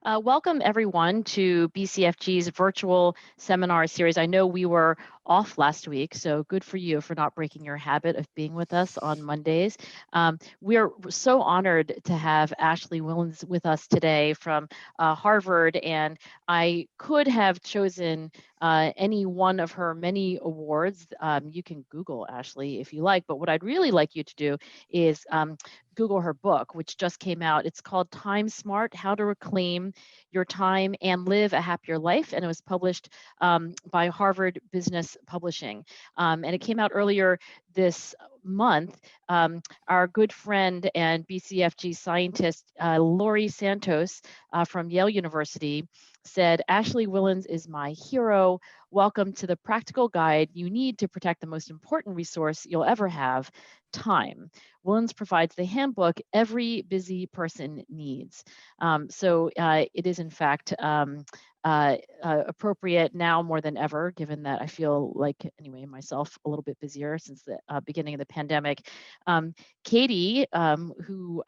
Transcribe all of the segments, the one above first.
Welcome everyone to BCFG's virtual seminar series. I know we were off last week, so good for you for not breaking your habit of being with us on Mondays. We are so honored to have Ashley Whillans with us today from Harvard, and I could have chosen any one of her many awards. You can Google Ashley if you like, but what I'd really like you to do is Google her book, which just came out. It's called Time Smart: How to Reclaim Your Time and Live a Happier Life. And it was published by Harvard Business Publishing. And it came out earlier this month. Our good friend and BCFG scientist, Laurie Santos from Yale University, said, "Ashley Whillans is my hero. Welcome to the practical guide you need to protect the most important resource you'll ever have, time. Whillans provides the handbook every busy person needs." It is in fact appropriate now more than ever, given that I feel like, anyway, myself a little bit busier since the beginning of the pandemic. Katie, who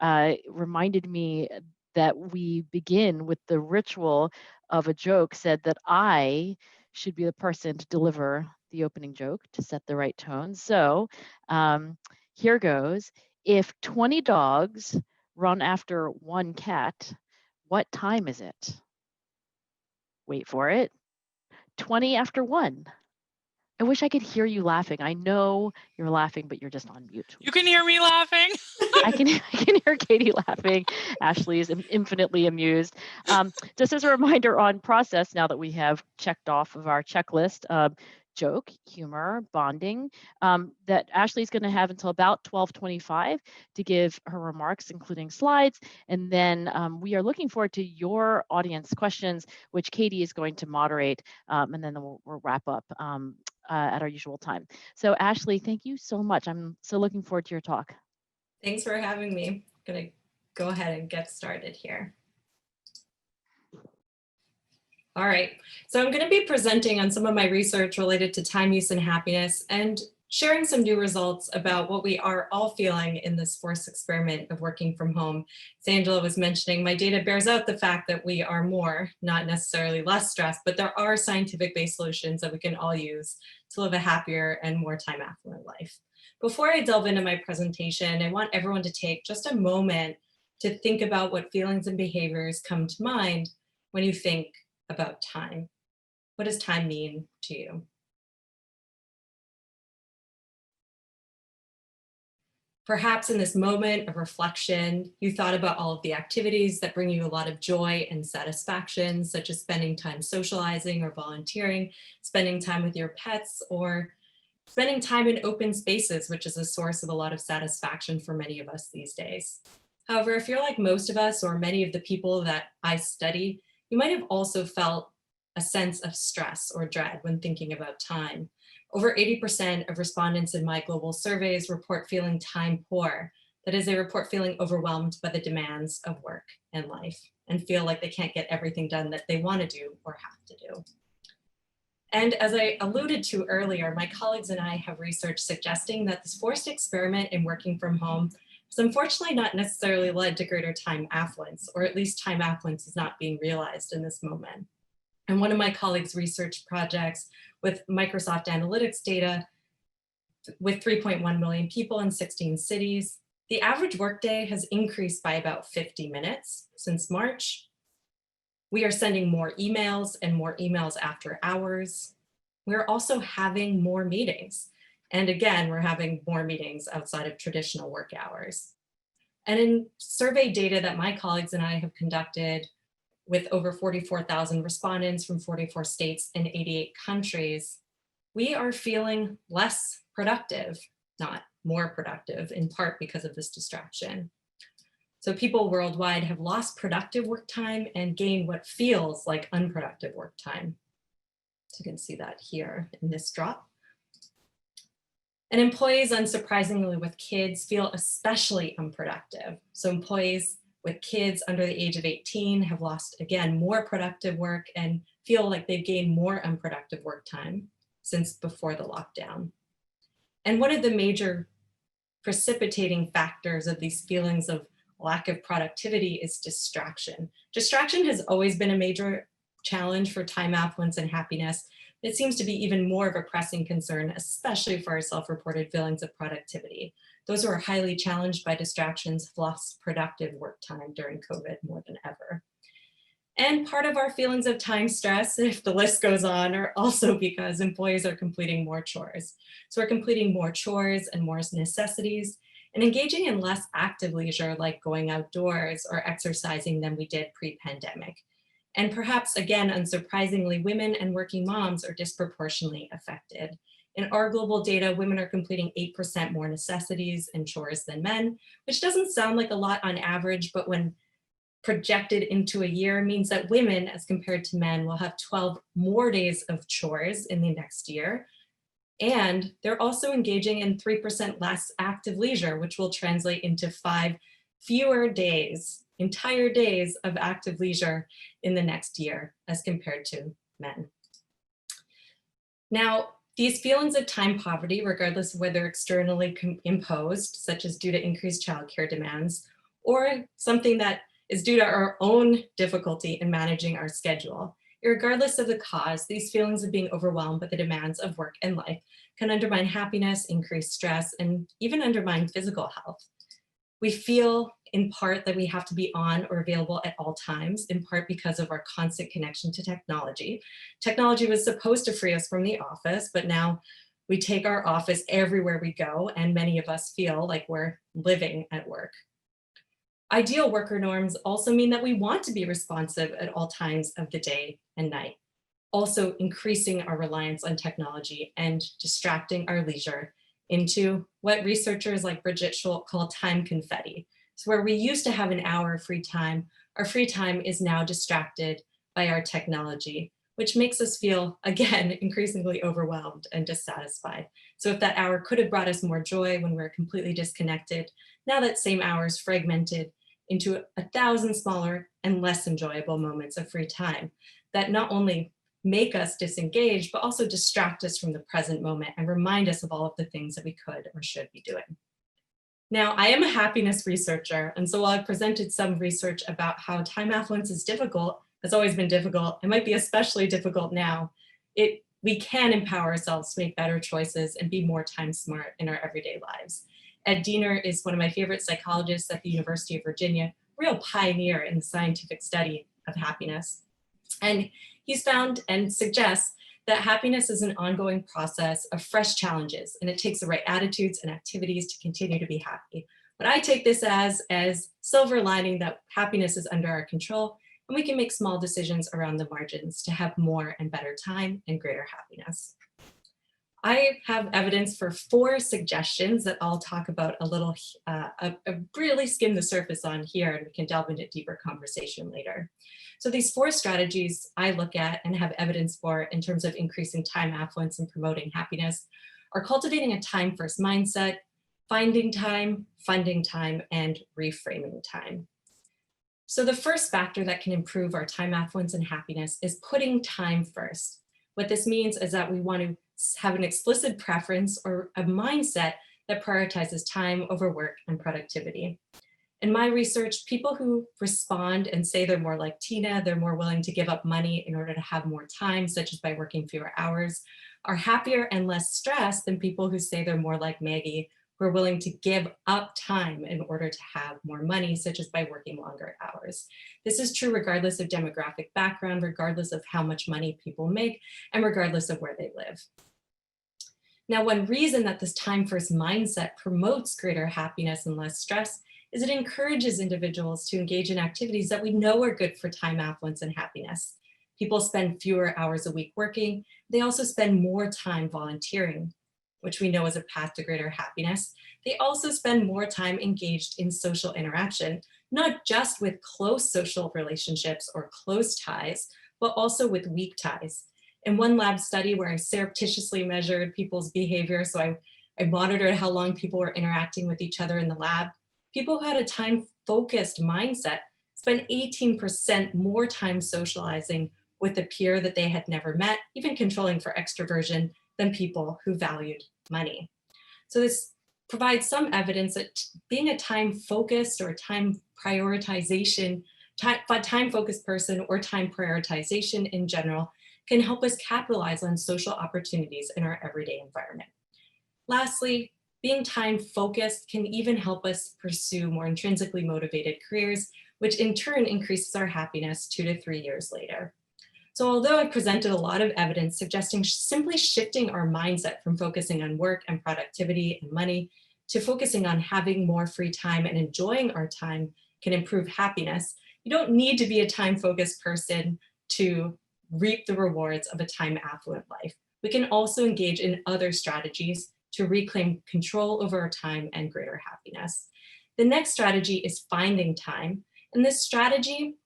reminded me that we begin with the ritual of a joke, said that I should be the person to deliver the opening joke to set the right tone. So here goes. If 20 dogs run after one cat, what time is it? Wait for it. 20 after 1. I wish I could hear you laughing. I know you're laughing, but you're just on mute. You can hear me laughing. I can hear Katie laughing. Ashley is infinitely amused. Just as a reminder on process, now that we have checked off of our checklist, joke, humor, bonding, that Ashley's going to have until about 12:25 to give her remarks, including slides. And then we are looking forward to your audience questions, which Katie is going to moderate, and then we'll wrap up at our usual time. So Ashley, thank you so much. I'm so looking forward to your talk. Thanks for having me. I'm going to go ahead and get started here. All right, so I'm going to be presenting on some of my research related to time use and happiness and sharing some new results about what we are all feeling in this forced experiment of working from home. As Angela was mentioning, my data bears out the fact that we are more, not necessarily less stressed, but there are scientific-based solutions that we can all use to live a happier and more time affluent life. Before I delve into my presentation, I want everyone to take just a moment to think about what feelings and behaviors come to mind when you think about time. What does time mean to you? Perhaps in this moment of reflection, you thought about all of the activities that bring you a lot of joy and satisfaction, such as spending time socializing or volunteering, spending time with your pets, or spending time in open spaces, which is a source of a lot of satisfaction for many of us these days. However, if you're like most of us or many of the people that I study, you might have also felt a sense of stress or dread when thinking about time. Over 80% of respondents in my global surveys report feeling time poor. That is, they report feeling overwhelmed by the demands of work and life and feel like they can't get everything done that they want to do or have to do. And as I alluded to earlier, my colleagues and I have research suggesting that this forced experiment in working from home has unfortunately not necessarily led to greater time affluence, or at least time affluence is not being realized in this moment. And one of my colleagues' research projects with Microsoft Analytics data with 3.1 million people in 16 cities, the average workday has increased by about 50 minutes since March. We are sending more emails and more emails after hours. We're also having more meetings. And again, we're having more meetings outside of traditional work hours. And in survey data that my colleagues and I have conducted with over 44,000 respondents from 44 states and 88 countries, we are feeling less productive, not more productive, in part because of this distraction. So people worldwide have lost productive work time and gained what feels like unproductive work time. So you can see that here in this drop. And employees, unsurprisingly with kids, feel especially unproductive. So employees with kids under the age of 18 have lost, again, more productive work and feel like they've gained more unproductive work time since before the lockdown. And one of the major precipitating factors of these feelings of lack of productivity is distraction. Distraction has always been a major challenge for time affluence and happiness. It seems to be even more of a pressing concern, especially for our self-reported feelings of productivity. Those who are highly challenged by distractions have lost productive work time during COVID more than ever. And part of our feelings of time stress, if the list goes on, are also because employees are completing more chores. So we're completing more chores and more necessities and engaging in less active leisure like going outdoors or exercising than we did pre-pandemic. And perhaps, again, unsurprisingly, women and working moms are disproportionately affected. In our global data, women are completing 8% more necessities and chores than men, which doesn't sound like a lot on average, but when projected into a year means that women, as compared to men, will have 12 more days of chores in the next year. And they're also engaging in 3% less active leisure, which will translate into 5 fewer days, entire days of active leisure in the next year as compared to men. Now, these feelings of time poverty, regardless of whether externally imposed, such as due to increased childcare demands, or something that is due to our own difficulty in managing our schedule. Regardless of the cause, these feelings of being overwhelmed by the demands of work and life can undermine happiness, increase stress, and even undermine physical health. We feel in part that we have to be on or available at all times, in part because of our constant connection to technology. Technology was supposed to free us from the office, but now we take our office everywhere we go, and many of us feel like we're living at work. Ideal worker norms also mean that we want to be responsive at all times of the day and night, also increasing our reliance on technology and distracting our leisure into what researchers like Bridget Schultz call time confetti. So where we used to have an hour of free time, our free time is now distracted by our technology, which makes us feel, again, increasingly overwhelmed and dissatisfied. So if that hour could have brought us more joy when we're completely disconnected, now that same hour is fragmented into 1,000 smaller and less enjoyable moments of free time that not only make us disengaged, but also distract us from the present moment and remind us of all of the things that we could or should be doing. Now, I am a happiness researcher, and so while I've presented some research about how time affluence is difficult, has always been difficult, it might be especially difficult now, we can empower ourselves to make better choices and be more time smart in our everyday lives. Ed Diener is one of my favorite psychologists at the University of Virginia, real pioneer in the scientific study of happiness. And he's found and suggests that happiness is an ongoing process of fresh challenges, and it takes the right attitudes and activities to continue to be happy. But I take this as silver lining that happiness is under our control, and we can make small decisions around the margins to have more and better time and greater happiness. I have evidence for 4 suggestions that I'll talk about a little, really skim the surface on here, and we can delve into deeper conversation later. So these 4 strategies I look at and have evidence for in terms of increasing time affluence and promoting happiness are cultivating a time-first mindset, finding time, funding time, and reframing time. So the first factor that can improve our time affluence and happiness is putting time first. What this means is that we want to have an explicit preference or a mindset that prioritizes time over work and productivity. In my research, people who respond and say they're more like Tina, they're more willing to give up money in order to have more time, such as by working fewer hours, are happier and less stressed than people who say they're more like Maggie, who are willing to give up time in order to have more money, such as by working longer hours. This is true regardless of demographic background, regardless of how much money people make, and regardless of where they live. Now, one reason that this time-first mindset promotes greater happiness and less stress is it encourages individuals to engage in activities that we know are good for time affluence and happiness. People spend fewer hours a week working. They also spend more time volunteering, which we know is a path to greater happiness. They also spend more time engaged in social interaction, not just with close social relationships or close ties, but also with weak ties. In one lab study where I surreptitiously measured people's behavior, so I monitored how long people were interacting with each other in the lab, people who had a time-focused mindset spent 18% more time socializing with a peer that they had never met, even controlling for extroversion, than people who valued money. So this provides some evidence that being a time-focused or time prioritization, time-focused person or time prioritization in general can help us capitalize on social opportunities in our everyday environment. Lastly, being time-focused can even help us pursue more intrinsically motivated careers, which in turn increases our happiness 2 to 3 years later. So although I presented a lot of evidence suggesting simply shifting our mindset from focusing on work and productivity and money to focusing on having more free time and enjoying our time can improve happiness, you don't need to be a time-focused person to reap the rewards of a time-affluent life. We can also engage in other strategies to reclaim control over our time and greater happiness. The next strategy is finding time, and this strategy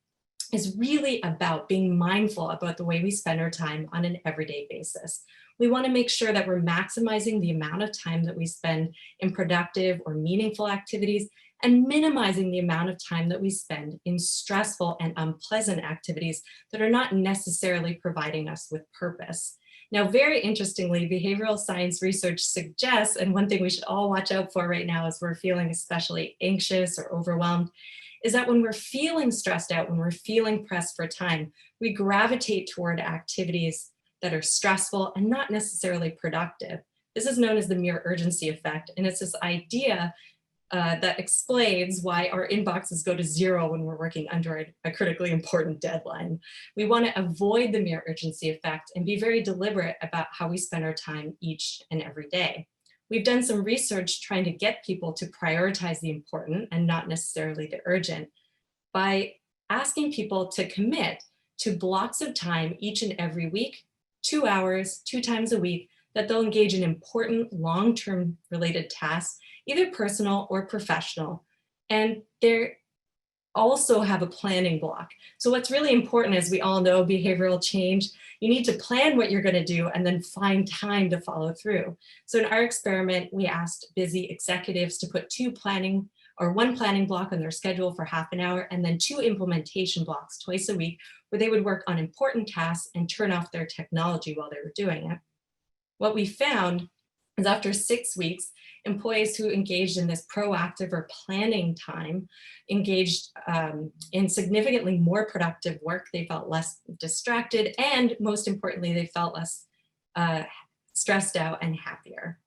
is really about being mindful about the way we spend our time on an everyday basis. We want to make sure that we're maximizing the amount of time that we spend in productive or meaningful activities and minimizing the amount of time that we spend in stressful and unpleasant activities that are not necessarily providing us with purpose. Now, very interestingly, behavioral science research suggests, and one thing we should all watch out for right now as we're feeling especially anxious or overwhelmed, is that when we're feeling stressed out, when we're feeling pressed for time, we gravitate toward activities that are stressful and not necessarily productive. This is known as the mere urgency effect, and it's this idea that explains why our inboxes go to zero when we're working under a critically important deadline. We want to avoid the mere urgency effect and be very deliberate about how we spend our time each and every day. We've done some research trying to get people to prioritize the important and not necessarily the urgent by asking people to commit to blocks of time each and every week, 2 hours, 2 times a week, that they'll engage in important long-term related tasks, either personal or professional. And they also have a planning block. So what's really important, as we all know, behavioral change, you need to plan what you're going to do and then find time to follow through. So in our experiment, we asked busy executives to put one planning block on their schedule for half an hour and then 2 implementation blocks twice a week where they would work on important tasks and turn off their technology while they were doing it. What we found is after 6 weeks, employees who engaged in this proactive or planning time engaged in significantly more productive work. They felt less distracted, and most importantly, they felt less stressed out and happier.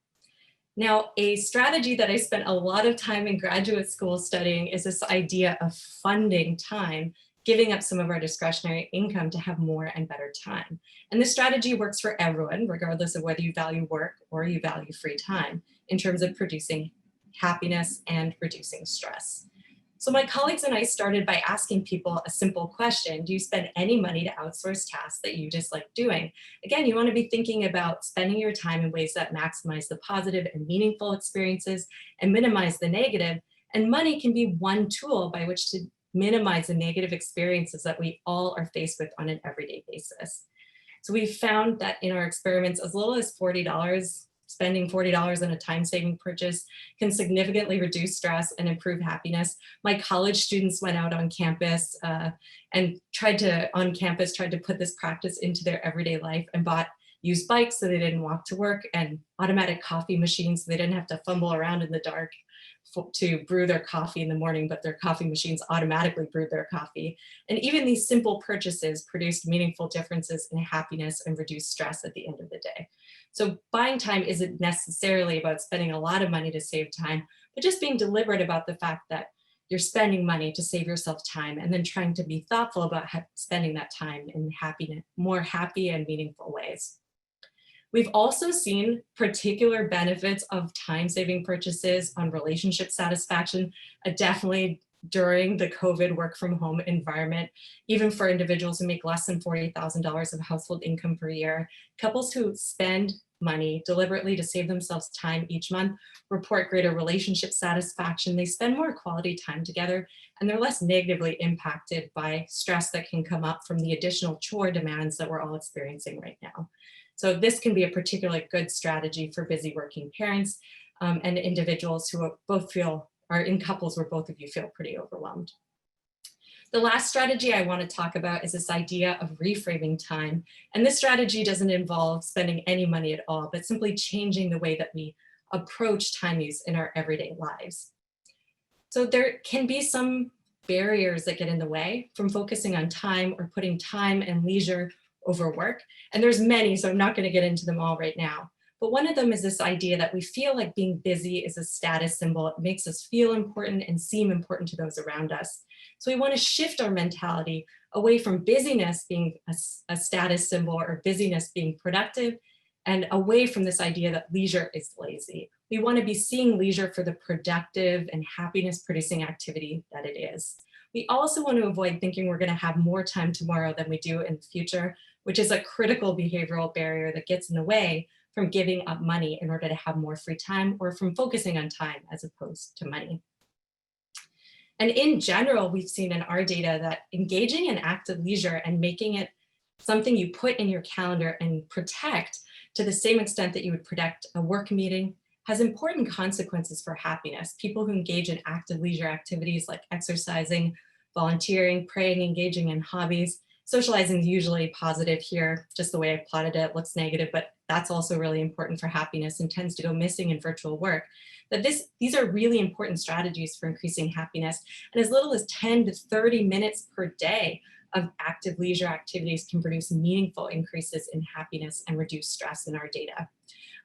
Now, a strategy that I spent a lot of time in graduate school studying is this idea of funding time, giving up some of our discretionary income to have more and better time. And this strategy works for everyone, regardless of whether you value work or you value free time, in terms of producing happiness and reducing stress. So my colleagues and I started by asking people a simple question: do you spend any money to outsource tasks that you dislike doing? Again, you want to be thinking about spending your time in ways that maximize the positive and meaningful experiences and minimize the negative. And money can be one tool by which to minimize the negative experiences that we all are faced with on an everyday basis. So we found that in our experiments, as little as $40, spending $40 on a time-saving purchase can significantly reduce stress and improve happiness. My college students went out on campus and tried to put this practice into their everyday life and bought used bikes so they didn't walk to work, and automatic coffee machines so they didn't have to fumble around in the dark to brew their coffee in the morning, but their coffee machines automatically brewed their coffee. And even these simple purchases produced meaningful differences in happiness and reduced stress at the end of the day. So buying time isn't necessarily about spending a lot of money to save time, but just being deliberate about the fact that you're spending money to save yourself time and then trying to be thoughtful about spending that time in more happy and meaningful ways. We've also seen particular benefits of time-saving purchases on relationship satisfaction, definitely during the COVID work from home environment, even for individuals who make less than $40,000 of household income per year. Couples who spend money deliberately to save themselves time each month report greater relationship satisfaction. They spend more quality time together, and they're less negatively impacted by stress that can come up from the additional chore demands that we're all experiencing right now. So this can be a particularly good strategy for busy working parents and individuals who are in couples where both of you feel pretty overwhelmed. The last strategy I want to talk about is this idea of reframing time. And this strategy doesn't involve spending any money at all, but simply changing the way that we approach time use in our everyday lives. So there can be some barriers that get in the way from focusing on time or putting time and leisure over work. And there's many, so I'm not going to get into them all right now. But one of them is this idea that we feel like being busy is a status symbol. It makes us feel important and seem important to those around us. So we want to shift our mentality away from busyness being a status symbol or busyness being productive, and away from this idea that leisure is lazy. We want to be seeing leisure for the productive and happiness producing activity that it is. We also want to avoid thinking we're going to have more time tomorrow than we do in the future, which is a critical behavioral barrier that gets in the way from giving up money in order to have more free time, or from focusing on time as opposed to money. And in general, we've seen in our data that engaging in active leisure and making it something you put in your calendar and protect to the same extent that you would protect a work meeting has important consequences for happiness. People who engage in active leisure activities like exercising, volunteering, praying, engaging in hobbies. Socializing is usually positive here, just the way I plotted it looks negative, but that's also really important for happiness and tends to go missing in virtual work. That these are really important strategies for increasing happiness, and as little as 10 to 30 minutes per day of active leisure activities can produce meaningful increases in happiness and reduce stress in our data.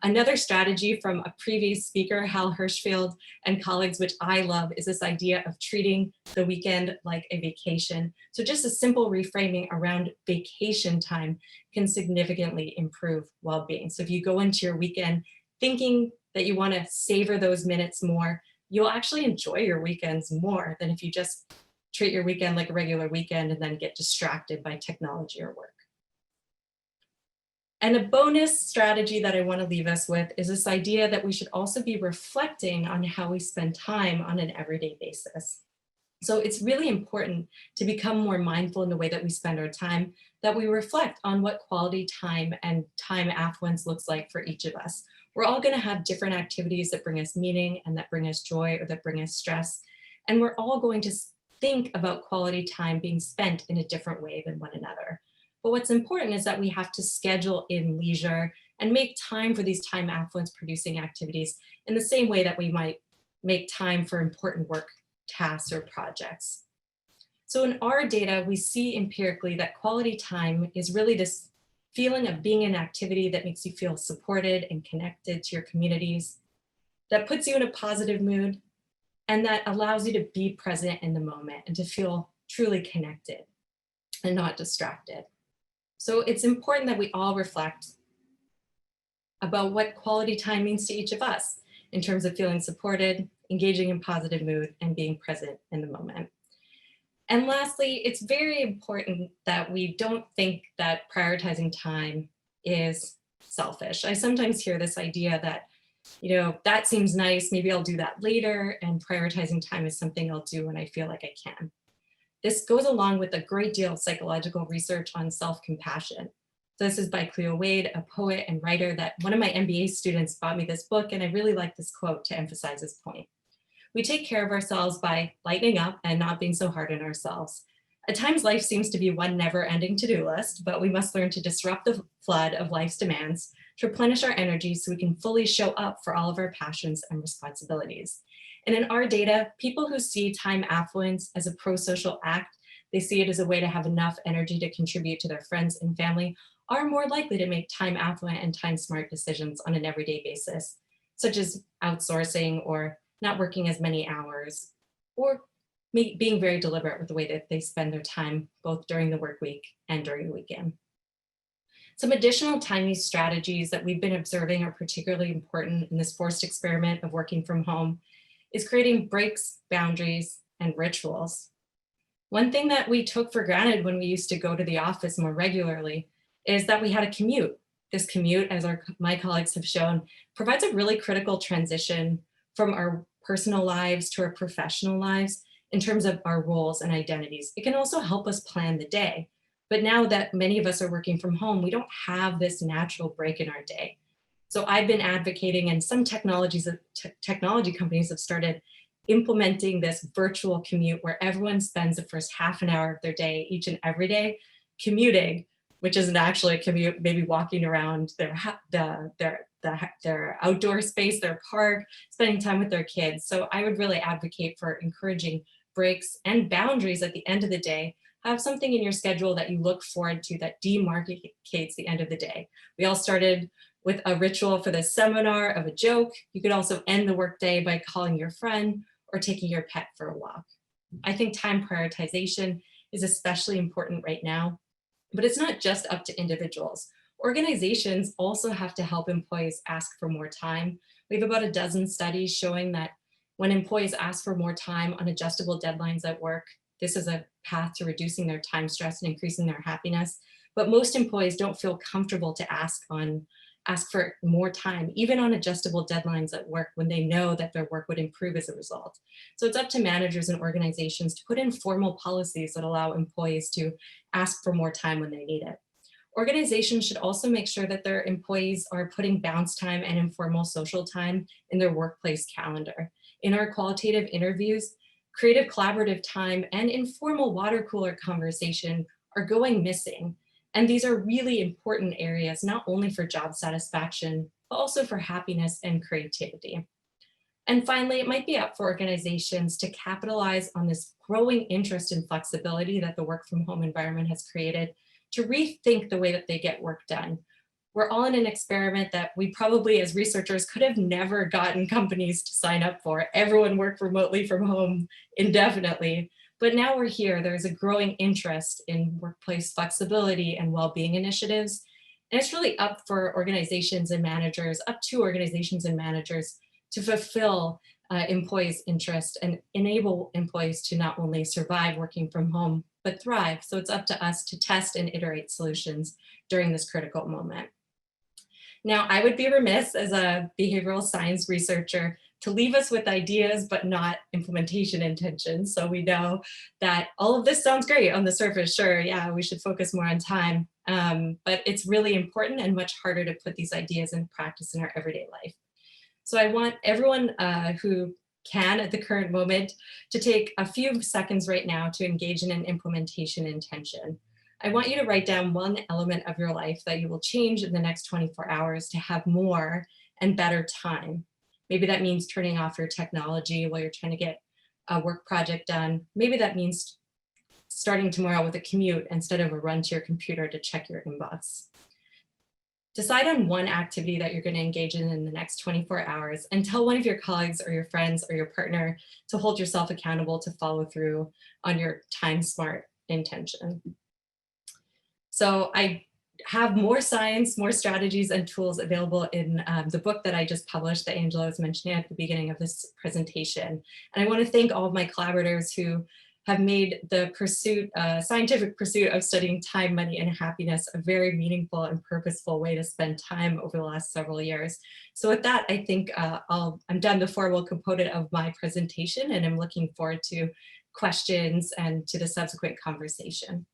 Another strategy from a previous speaker, Hal Hirschfield and colleagues, which I love, is this idea of treating the weekend like a vacation. So just a simple reframing around vacation time can significantly improve well-being. So if you go into your weekend thinking that you want to savor those minutes more, you'll actually enjoy your weekends more than if you just treat your weekend like a regular weekend and then get distracted by technology or work. And a bonus strategy that I want to leave us with is this idea that we should also be reflecting on how we spend time on an everyday basis. So it's really important to become more mindful in the way that we spend our time, that we reflect on what quality time and time affluence looks like for each of us. We're all going to have different activities that bring us meaning and that bring us joy or that bring us stress. And we're all going to think about quality time being spent in a different way than one another. But what's important is that we have to schedule in leisure and make time for these time affluence producing activities in the same way that we might make time for important work tasks or projects. So in our data, we see empirically that quality time is really this feeling of being in an activity that makes you feel supported and connected to your communities, that puts you in a positive mood, and that allows you to be present in the moment and to feel truly connected and not distracted. So it's important that we all reflect about what quality time means to each of us in terms of feeling supported, engaging in positive mood, and being present in the moment. And lastly, it's very important that we don't think that prioritizing time is selfish. I sometimes hear this idea that, that seems nice, maybe I'll do that later, and prioritizing time is something I'll do when I feel like I can. This goes along with a great deal of psychological research on self-compassion. So this is by Cleo Wade, a poet and writer that one of my MBA students bought me this book, and I really like this quote to emphasize this point. We take care of ourselves by lightening up and not being so hard on ourselves. At times, life seems to be one never-ending to-do list, but we must learn to disrupt the flood of life's demands, to replenish our energy so we can fully show up for all of our passions and responsibilities. And in our data, people who see time affluence as a pro-social act, they see it as a way to have enough energy to contribute to their friends and family, are more likely to make time affluent and time smart decisions on an everyday basis, such as outsourcing or not working as many hours, or being very deliberate with the way that they spend their time, both during the work week and during the weekend. Some additional time use strategies that we've been observing are particularly important in this forced experiment of working from home is creating breaks, boundaries, and rituals. One thing that we took for granted when we used to go to the office more regularly is that we had a commute. This commute, as my colleagues have shown, provides a really critical transition from our personal lives to our professional lives in terms of our roles and identities. It can also help us plan the day. But now that many of us are working from home, we don't have this natural break in our day. So I've been advocating, and some technology companies have started implementing this virtual commute where everyone spends the first half an hour of their day, each and every day, commuting which isn't actually a commute, maybe walking around their outdoor space, their park, spending time with their kids. So I would really advocate for encouraging breaks and boundaries at the end of the day. Have something in your schedule that you look forward to that demarcates the end of the day. We all started with a ritual for this seminar of a joke. You could also end the workday by calling your friend or taking your pet for a walk. I think time prioritization is especially important right now, but it's not just up to individuals. Organizations also have to help employees ask for more time. We have about a dozen studies showing that when employees ask for more time on adjustable deadlines at work, this is a path to reducing their time stress and increasing their happiness. But most employees don't feel comfortable to ask for more time, even on adjustable deadlines at work, when they know that their work would improve as a result. So it's up to managers and organizations to put in formal policies that allow employees to ask for more time when they need it. Organizations should also make sure that their employees are putting bounce time and informal social time in their workplace calendar. In our qualitative interviews, creative collaborative time and informal water cooler conversation are going missing. And these are really important areas, not only for job satisfaction, but also for happiness and creativity. And finally, it might be up for organizations to capitalize on this growing interest in flexibility that the work from home environment has created, to rethink the way that they get work done. We're all in an experiment that we probably as researchers could have never gotten companies to sign up for. Everyone worked remotely from home indefinitely. But now we're here. There's a growing interest in workplace flexibility and well-being initiatives. And it's really up to organizations and managers to fulfill employees' interest and enable employees to not only survive working from home, but thrive. So it's up to us to test and iterate solutions during this critical moment. Now, I would be remiss as a behavioral science researcher to leave us with ideas, but not implementation intentions. So we know that all of this sounds great on the surface. Sure, yeah, we should focus more on time. But it's really important and much harder to put these ideas in practice in our everyday life. So I want everyone who can at the current moment to take a few seconds right now to engage in an implementation intention. I want you to write down one element of your life that you will change in the next 24 hours to have more and better time. Maybe that means turning off your technology while you're trying to get a work project done. Maybe that means starting tomorrow with a commute instead of a run to your computer to check your inbox. Decide on one activity that you're going to engage in the next 24 hours, and tell one of your colleagues or your friends or your partner to hold yourself accountable to follow through on your time smart intention. So I have more science, more strategies and tools available in the book that I just published that Angela was mentioning at the beginning of this presentation. And I want to thank all of my collaborators who have made the scientific pursuit of studying time, money, and happiness a very meaningful and purposeful way to spend time over the last several years. So with that, I think I'm done the formal component of my presentation, and I'm looking forward to questions and to the subsequent conversation.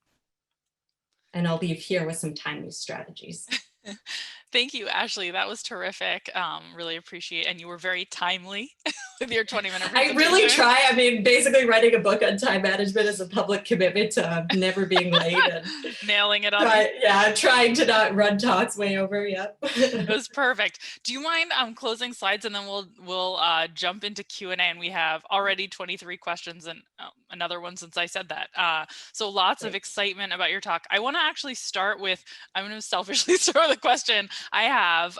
And I'll leave here with some time use strategies. Thank you, Ashley. That was terrific. Really appreciate, and you were very timely with your 20-minute presentation. I really try. I mean, basically writing a book on time management is a public commitment to never being late and nailing it on. Trying to not run talks way over. Yep. It was perfect. Do you mind closing slides, and then we'll jump into Q&A, and we have already 23 questions and another one since I said that. So lots of excitement about your talk. I want to actually start with, I'm going to selfishly start with a question I have.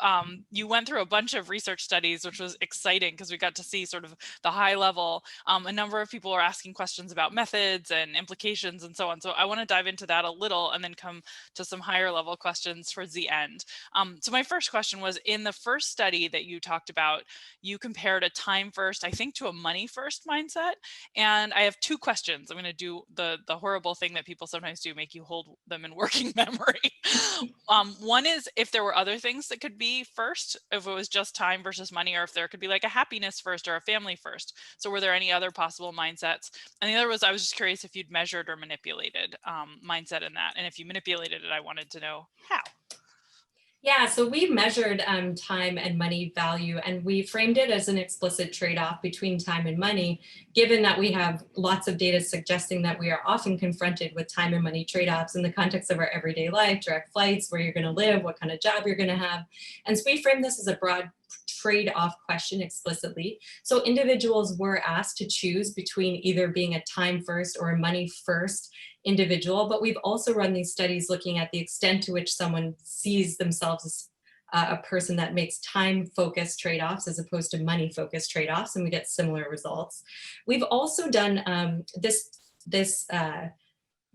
You went through a bunch of research studies, which was exciting because we got to see sort of the high level. A number of people are asking questions about methods and implications and so on. So I want to dive into that a little and then come to some higher level questions towards the end. So my first question was, in the first study that you talked about, you compared a time first, I think, to a money first mindset. And I have two questions. I'm going to do the horrible thing that people sometimes do, make you hold them in working memory. One is if there were other things that could be first, if it was just time versus money, or if there could be like a happiness first or a family first. So were there any other possible mindsets? And the other was, I was just curious if you'd measured or manipulated mindset in that. And if you manipulated it, I wanted to know how. Yeah, so we measured time and money value, and we framed it as an explicit trade-off between time and money, given that we have lots of data suggesting that we are often confronted with time and money trade-offs in the context of our everyday life, direct flights, where you're going to live, what kind of job you're going to have. And so we framed this as a broad trade-off question explicitly. So individuals were asked to choose between either being a time first or a money first individual, but we've also run these studies looking at the extent to which someone sees themselves as a person that makes time-focused trade-offs as opposed to money-focused trade-offs, and we get similar results. We've also done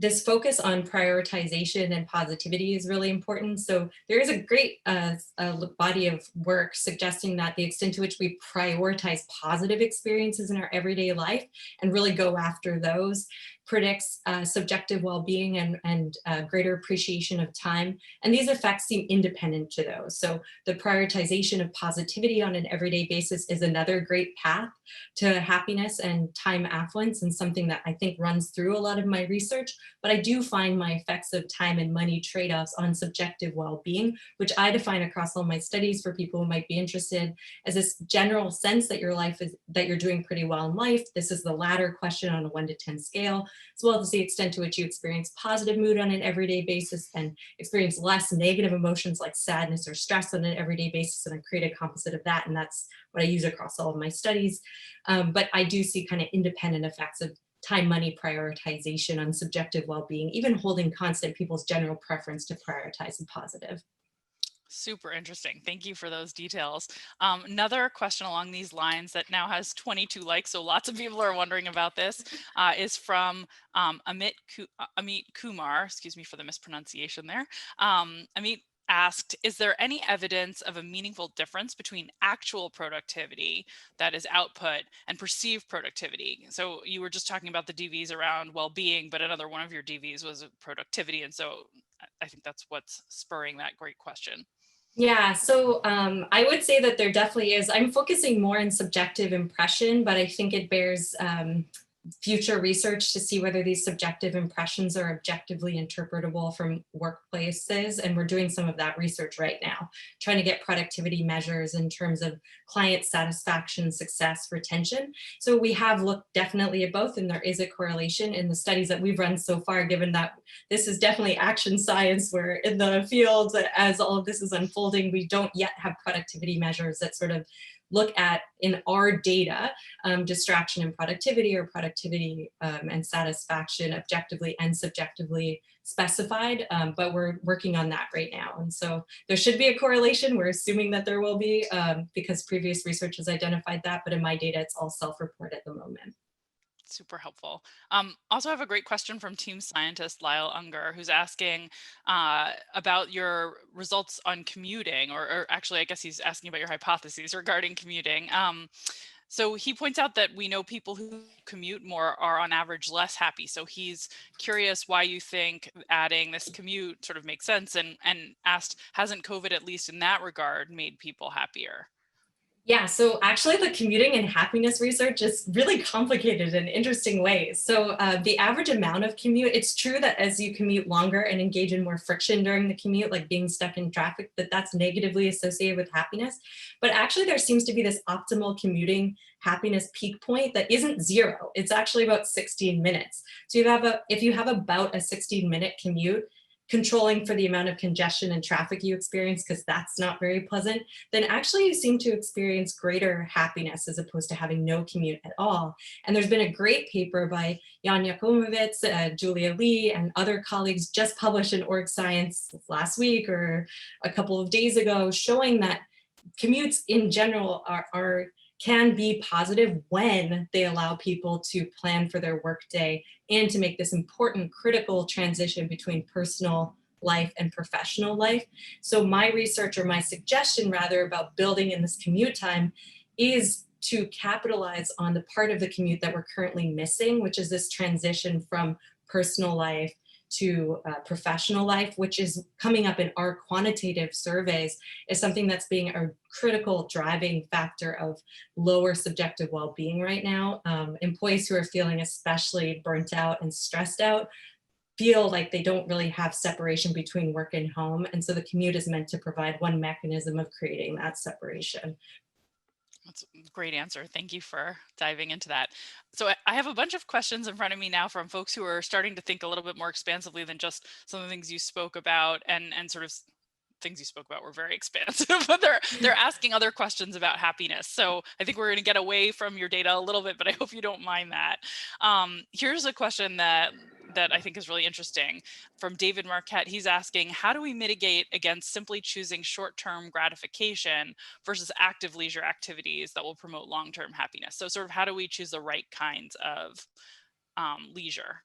this focus on prioritization and positivity is really important. So there is a great body of work suggesting that the extent to which we prioritize positive experiences in our everyday life and really go after those predicts subjective well-being and greater appreciation of time. And these effects seem independent to those. So the prioritization of positivity on an everyday basis is another great path to happiness and time affluence, and something that I think runs through a lot of my research. But I do find my effects of time and money trade-offs on subjective well-being, which I define across all my studies for people who might be interested, as this general sense that your life is, that you're doing pretty well in life. This is the latter question on a 1 to 10 scale, as well as the extent to which you experience positive mood on an everyday basis and experience less negative emotions like sadness or stress on an everyday basis. And I create a composite of that, and that's what I use across all of my studies. But I do see kind of independent effects of time money prioritization on subjective well-being, even holding constant people's general preference to prioritize the positive. Super interesting. Thank you for those details. Another question along these lines that now has 22 likes, so lots of people are wondering about this, is from Amit Kumar. Excuse me for the mispronunciation there. Amit asked, is there any evidence of a meaningful difference between actual productivity, that is output, and perceived productivity? So you were just talking about the DVs around well-being, but another one of your DVs was productivity. And so I think that's what's spurring that great question. Yeah, so I would say that there definitely is. I'm focusing more on subjective impression, but I think it bears future research to see whether these subjective impressions are objectively interpretable from workplaces. And we're doing some of that research right now, trying to get productivity measures in terms of client satisfaction, success, retention. So we have looked definitely at both, and there is a correlation in the studies that we've run so far, given that this is definitely action science. We're in the field as all of this is unfolding. We don't yet have productivity measures that sort of look at, in our data, distraction and productivity, or productivity and satisfaction objectively and subjectively specified, but we're working on that right now. And so there should be a correlation. We're assuming that there will be, because previous research has identified that, but in my data, it's all self-report at the moment. Super helpful. Also have a great question from team scientist Lyle Unger, who's asking about your results on commuting, or actually, I guess he's asking about your hypotheses regarding commuting. So he points out that we know people who commute more are on average less happy. So he's curious why you think adding this commute sort of makes sense, and asked, hasn't COVID, at least in that regard, made people happier? Yeah, so actually the commuting and happiness research is really complicated in interesting ways. So the average amount of commute, it's true that as you commute longer and engage in more friction during the commute, like being stuck in traffic, that's negatively associated with happiness. But actually there seems to be this optimal commuting happiness peak point that isn't zero. It's actually about 16 minutes. So if you have about a 16-minute commute, controlling for the amount of congestion and traffic you experience, because that's not very pleasant, then actually you seem to experience greater happiness as opposed to having no commute at all. And there's been a great paper by Jan Jakomovitz, Julia Lee, and other colleagues just published in Org Science last week or a couple of days ago, showing that commutes in general can be positive when they allow people to plan for their workday and to make this important critical transition between personal life and professional life. So my research, or my suggestion rather, about building in this commute time is to capitalize on the part of the commute that we're currently missing, which is this transition from personal life to professional life, which is coming up in our quantitative surveys, is something that's being a critical driving factor of lower subjective well-being right now. Employees who are feeling especially burnt out and stressed out feel like they don't really have separation between work and home. And so the commute is meant to provide one mechanism of creating that separation. That's a great answer. Thank you for diving into that. So I have a bunch of questions in front of me now from folks who are starting to think a little bit more expansively than just some of the things you spoke about, and sort of things you spoke about were very expansive, but they're asking other questions about happiness. So I think we're going to get away from your data a little bit, but I hope you don't mind that. Here's a question that I think is really interesting from David Marquette. He's asking, how do we mitigate against simply choosing short-term gratification versus active leisure activities that will promote long-term happiness? So sort of how do we choose the right kinds of leisure?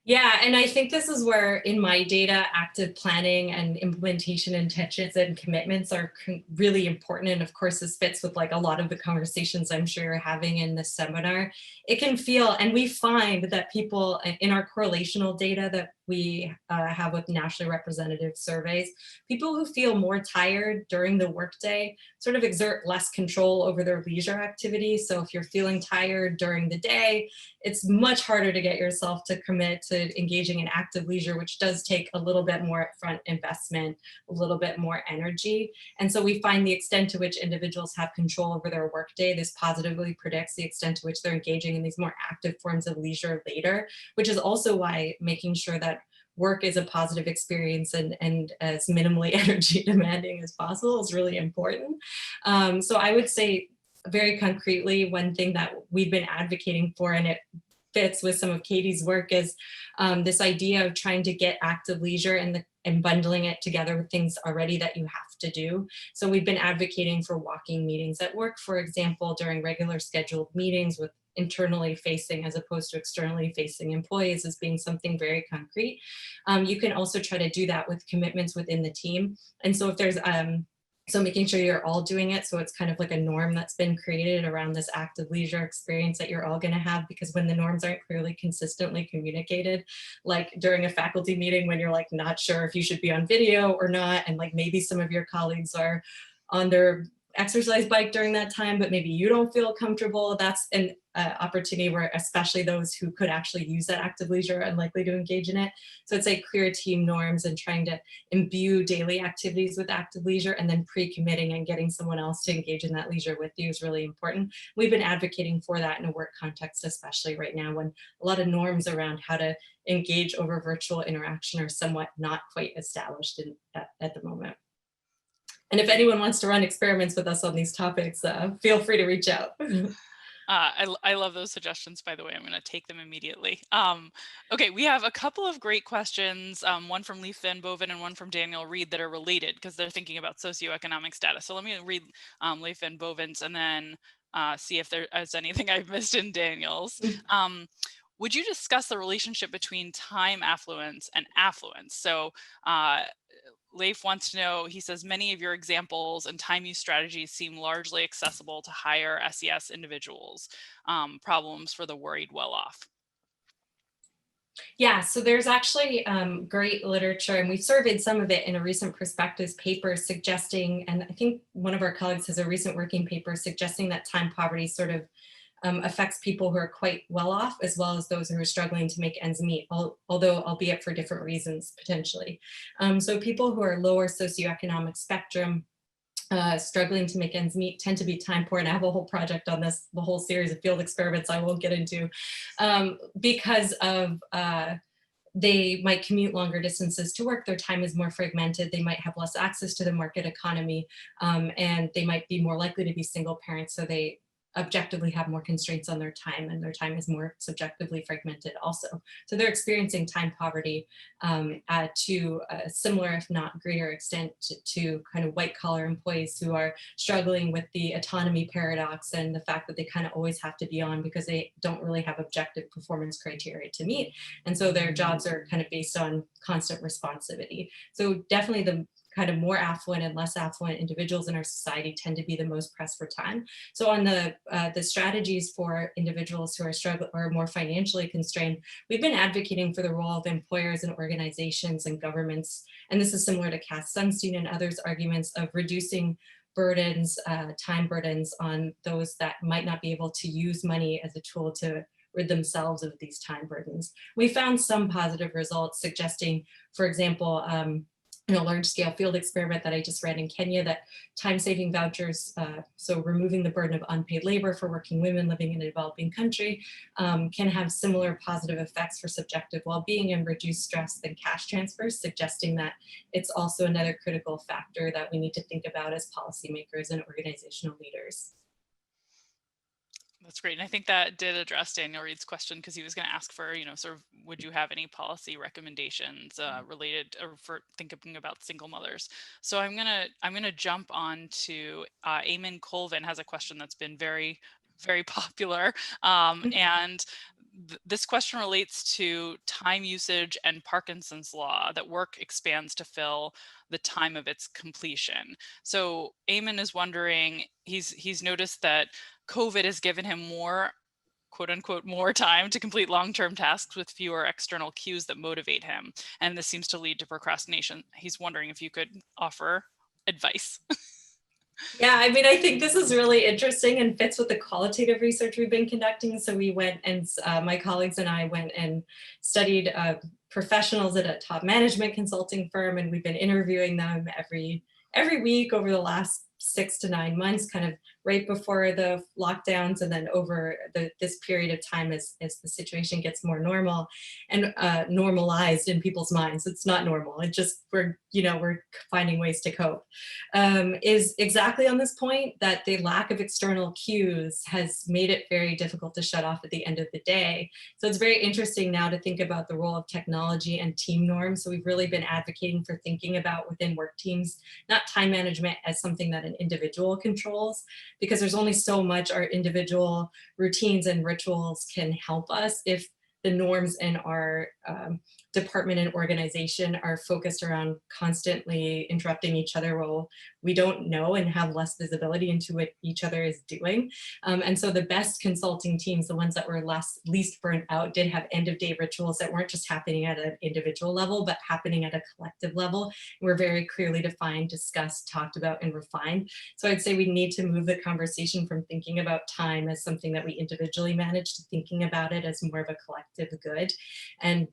Yeah, and I think this is where in my data, active planning and implementation intentions and commitments are really important. And of course, this fits with like a lot of the conversations I'm sure you're having in this seminar. It can feel, and we find that people in our correlational data that we have with nationally representative surveys, people who feel more tired during the workday sort of exert less control over their leisure activities. So if you're feeling tired during the day, it's much harder to get yourself to commit to engaging in active leisure, which does take a little bit more upfront investment, a little bit more energy. And so we find the extent to which individuals have control over their workday, this positively predicts the extent to which they're engaging in these more active forms of leisure later, which is also why making sure that work is a positive experience and as minimally energy demanding as possible is really important. So I would say very concretely, one thing that we've been advocating for, and it fits with some of Katie's work, is this idea of trying to get active leisure and bundling it together with things already that you have to do. So we've been advocating for walking meetings at work, for example, during regular scheduled meetings with internally facing as opposed to externally facing employees as being something very concrete. You can also try to do that with commitments within the team. And so if there's so making sure you're all doing it, so it's kind of like a norm that's been created around this active leisure experience that you're all going to have, because when the norms aren't clearly consistently communicated, like during a faculty meeting when you're like not sure if you should be on video or not, and like maybe some of your colleagues are on their exercise bike during that time, but maybe you don't feel comfortable, that's an opportunity where especially those who could actually use that active leisure are unlikely to engage in it. So it's like clear team norms and trying to imbue daily activities with active leisure, and then pre-committing and getting someone else to engage in that leisure with you is really important. We've been advocating for that in a work context, especially right now when a lot of norms around how to engage over virtual interaction are somewhat not quite established at the moment. And if anyone wants to run experiments with us on these topics, feel free to reach out. I love those suggestions, by the way. I'm going to take them immediately. Okay, we have a couple of great questions, one from Leif Van Boven and one from Daniel Reed, that are related because they're thinking about socioeconomic status. So let me read Leif Van Boven's and then see if there is anything I've missed in Daniel's. Would you discuss the relationship between time affluence and affluence? So Leif wants to know, he says, many of your examples and time use strategies seem largely accessible to higher SES individuals, problems for the worried well-off. Yeah, so there's actually great literature, and we've surveyed some of it in a recent Perspectives paper suggesting, and I think one of our colleagues has a recent working paper suggesting that time poverty sort of affects people who are quite well off as well as those who are struggling to make ends meet, although albeit for different reasons potentially. So people who are lower socioeconomic spectrum, struggling to make ends meet, tend to be time poor, and I have a whole project on this, the whole series of field experiments I won't get into, because of they might commute longer distances to work, their time is more fragmented, they might have less access to the market economy, and they might be more likely to be single parents, so they objectively have more constraints on their time, and their time is more subjectively fragmented also. So they're experiencing time poverty to a similar, if not greater extent to kind of white collar employees who are struggling with the autonomy paradox and the fact that they kind of always have to be on because they don't really have objective performance criteria to meet. And so their jobs are kind of based on constant responsivity. So definitely the kind of more affluent and less affluent individuals in our society tend to be the most pressed for time. So on the strategies for individuals who are struggling or more financially constrained, we've been advocating for the role of employers and organizations and governments. And this is similar to Cass Sunstein and others' arguments of reducing burdens, time burdens on those that might not be able to use money as a tool to rid themselves of these time burdens. We found some positive results suggesting, for example, in a large-scale field experiment that I just ran in Kenya, that time-saving vouchers, so removing the burden of unpaid labor for working women living in a developing country, can have similar positive effects for subjective well-being and reduce stress than cash transfers, suggesting that it's also another critical factor that we need to think about as policymakers and organizational leaders. That's great. And I think that did address Daniel Reed's question, because he was going to ask for, sort of, would you have any policy recommendations related or for thinking about single mothers? So I'm gonna jump on to Eamon Colvin has a question that's been very, very popular. And this question relates to time usage and Parkinson's law, that work expands to fill the time of its completion. So Eamon is wondering, he's noticed that COVID has given him more, quote unquote, more time to complete long-term tasks with fewer external cues that motivate him. And this seems to lead to procrastination. He's wondering if you could offer advice. Yeah, I mean, I think this is really interesting and fits with the qualitative research we've been conducting. So we went and my colleagues and I went and studied professionals at a top management consulting firm, and we've been interviewing them every week over the last 6 to 9 months, kind of right before the lockdowns and then over this period of time as the situation gets more normal and normalized in people's minds. It's not normal. It just, we're finding ways to cope. Is exactly on this point, that the lack of external cues has made it very difficult to shut off at the end of the day. So it's very interesting now to think about the role of technology and team norms. So we've really been advocating for thinking about within work teams, not time management as something that an individual controls, because there's only so much our individual routines and rituals can help us if the norms in our department and organization are focused around constantly interrupting each other while we don't know and have less visibility into what each other is doing. And so the best consulting teams, the ones that were least burnt out, did have end of day rituals that weren't just happening at an individual level, but happening at a collective level. We're very clearly defined, discussed, talked about, and refined. So I'd say we need to move the conversation from thinking about time as something that we individually manage to thinking about it as more of a collective good, and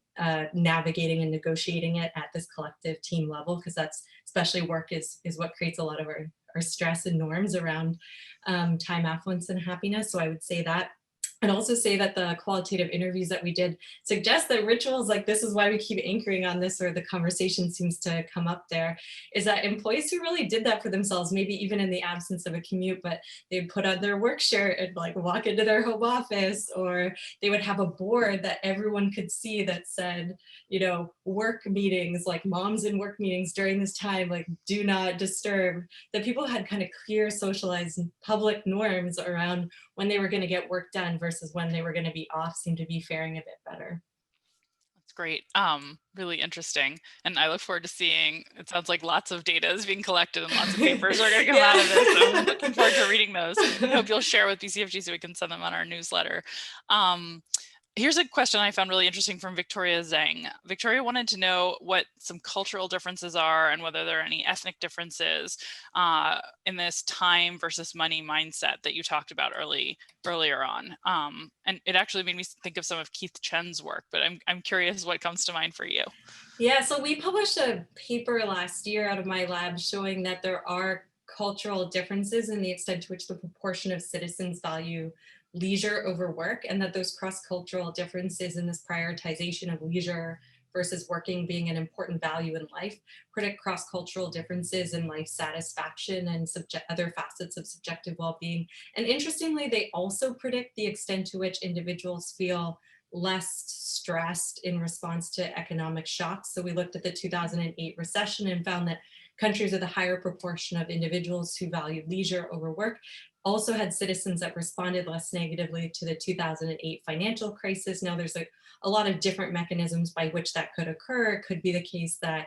navigating and negotiating it at this collective team level, because that's, especially work is what creates a lot of our stress and norms around time affluence and happiness. So I would say that. I'd also say that the qualitative interviews that we did suggest that rituals like this is why we keep anchoring on this, or the conversation seems to come up there, is that employees who really did that for themselves, maybe even in the absence of a commute, but they'd put on their work shirt and like walk into their home office, or they would have a board that everyone could see that said, work meetings, like moms in work meetings during this time, like do not disturb, that people had kind of clear socialized public norms around when they were going to get work done versus when they were going to be off, seemed to be faring a bit better. That's great. Really interesting. And I look forward to seeing, it sounds like lots of data is being collected and lots of papers are going to come out of this. So I'm looking forward to reading those. I hope you'll share with BCFG so we can send them on our newsletter. Here's a question I found really interesting from Victoria Zhang. Victoria wanted to know what some cultural differences are and whether there are any ethnic differences in this time versus money mindset that you talked about earlier on. And it actually made me think of some of Keith Chen's work, but I'm curious what comes to mind for you. Yeah, so we published a paper last year out of my lab showing that there are cultural differences in the extent to which the proportion of citizens value leisure over work, and that those cross-cultural differences in this prioritization of leisure versus working being an important value in life predict cross-cultural differences in life satisfaction and other facets of subjective well-being. And interestingly, they also predict the extent to which individuals feel less stressed in response to economic shocks. So we looked at the 2008 recession and found that countries with a higher proportion of individuals who value leisure over work also had citizens that responded less negatively to the 2008 financial crisis. Now there's a lot of different mechanisms by which that could occur. It could be the case that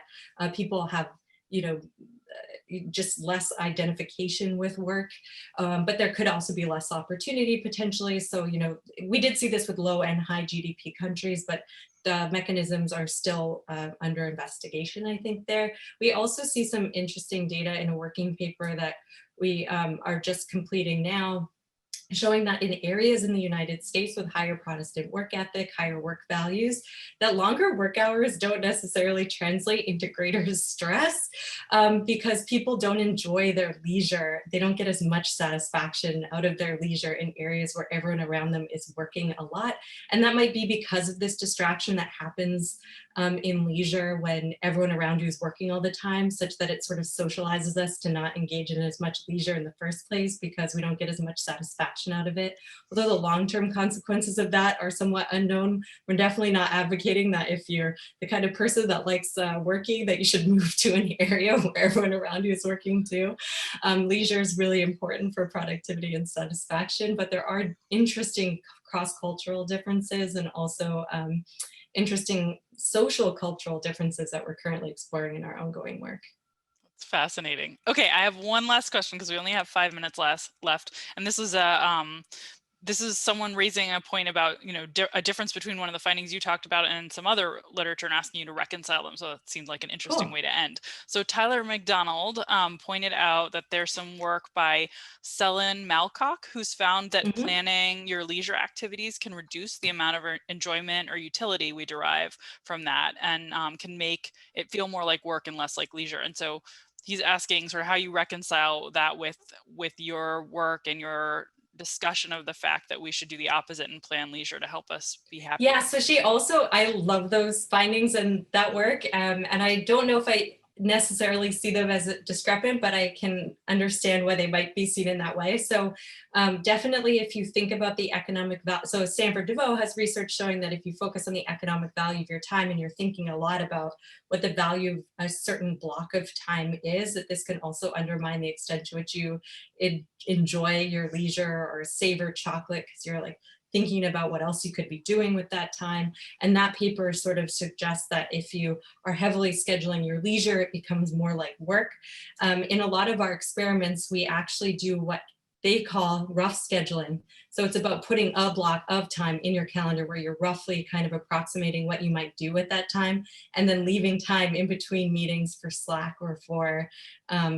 people have, just less identification with work, but there could also be less opportunity potentially. So, we did see this with low and high GDP countries, but the mechanisms are still under investigation, I think there. We also see some interesting data in a working paper that we are just completing now showing that in areas in the United States with higher Protestant work ethic, higher work values, that longer work hours don't necessarily translate into greater stress, because people don't enjoy their leisure. They don't get as much satisfaction out of their leisure in areas where everyone around them is working a lot. And that might be because of this distraction that happens in leisure when everyone around you is working all the time, such that it sort of socializes us to not engage in as much leisure in the first place because we don't get as much satisfaction out of it. Although the long-term consequences of that are somewhat unknown, we're definitely not advocating that if you're the kind of person that likes working, that you should move to an area where everyone around you is working too. Leisure is really important for productivity and satisfaction, but there are interesting cross-cultural differences and also interesting social cultural differences that we're currently exploring in our ongoing work. It's fascinating. Okay, I have one last question because we only have 5 minutes left, and this is this is someone raising a point about, you know, a difference between one of the findings you talked about and some other literature and asking you to reconcile them. So it seemed like an interesting way to end. So Tyler McDonald pointed out that there's some work by Selin Malcock, who's found that planning your leisure activities can reduce the amount of enjoyment or utility we derive from that, and can make it feel more like work and less like leisure. And so he's asking sort of how you reconcile that with your work and your discussion of the fact that we should do the opposite and plan leisure to help us be happy. Yeah, so she also, I love those findings and that work. And I don't know if I necessarily see them as discrepant, but I can understand why they might be seen in that way. So definitely if you think about the economic value, so Stanford DeVoe has research showing that if you focus on the economic value of your time and you're thinking a lot about what the value of a certain block of time is, that this can also undermine the extent to which you enjoy your leisure or savor chocolate because you're like thinking about what else you could be doing with that time. And that paper sort of suggests that if you are heavily scheduling your leisure, it becomes more like work. In a lot of our experiments, we actually do what they call rough scheduling. So it's about putting a block of time in your calendar where you're roughly kind of approximating what you might do at that time, and then leaving time in between meetings for slack or for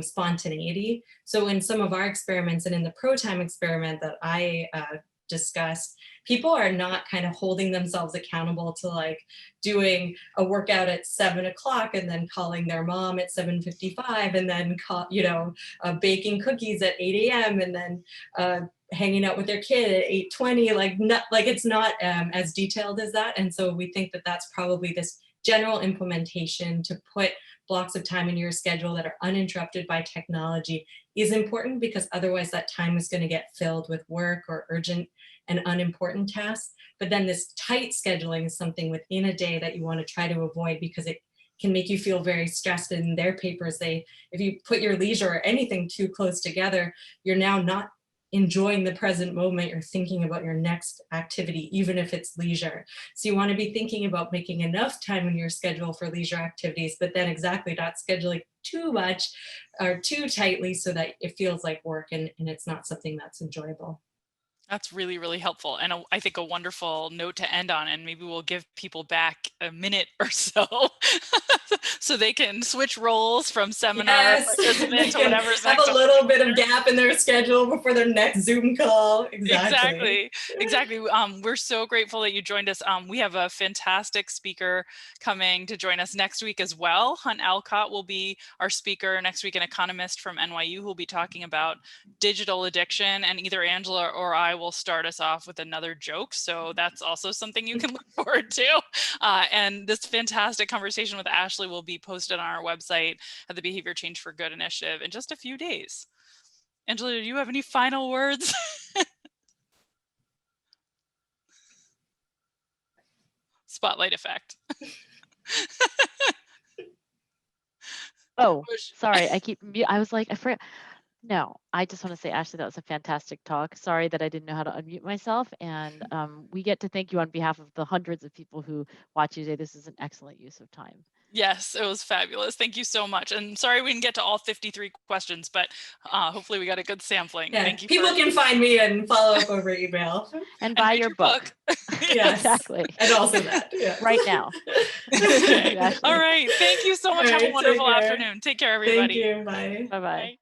spontaneity. So in some of our experiments and in the ProTime experiment that I discussed, people are not kind of holding themselves accountable to like doing a workout at 7 o'clock and then calling their mom at 7:55 and then baking cookies at 8 a.m. and then hanging out with their kid at 8:20. Like it's not as detailed as that. And so we think that that's probably this general implementation to put blocks of time in your schedule that are uninterrupted by technology is important, because otherwise that time is going to get filled with work or urgent and unimportant tasks. But then this tight scheduling is something within a day that you want to try to avoid, because it can make you feel very stressed. In their papers, if you put your leisure or anything too close together, you're now not enjoying the present moment. You're thinking about your next activity, even if it's leisure. So you want to be thinking about making enough time in your schedule for leisure activities, but then exactly not scheduling too much or too tightly so that it feels like work and it's not something that's enjoyable. That's really, really helpful. And I think a wonderful note to end on, and maybe we'll give people back a minute or so so they can switch roles from seminar participant to whatever's next. Have a little bit of gap in their schedule before their next Zoom call. Exactly. We're so grateful that you joined us. We have a fantastic speaker coming to join us next week as well. Hunt Alcott will be our speaker next week, an economist from NYU who will be talking about digital addiction, and either Angela or I will start us off with another joke. So that's also something you can look forward to. And this fantastic conversation with Ashley will be posted on our website at the Behavior Change for Good initiative in just a few days. Angela, do you have any final words? Spotlight effect. Oh, sorry. I was like, I forgot. No, I just want to say, Ashley, that was a fantastic talk. Sorry that I didn't know how to unmute myself. And we get to thank you on behalf of the hundreds of people who watch you today. This is an excellent use of time. Yes, it was fabulous. Thank you so much. And sorry we didn't get to all 53 questions, but hopefully we got a good sampling. Yeah, thank you. People can find me and follow up over email. And buy your book. Yes, exactly. And also that. Yeah. Right now. Okay. All right. Thank you so much. Have a wonderful afternoon. Take care, everybody. Thank you. Bye. Bye-bye.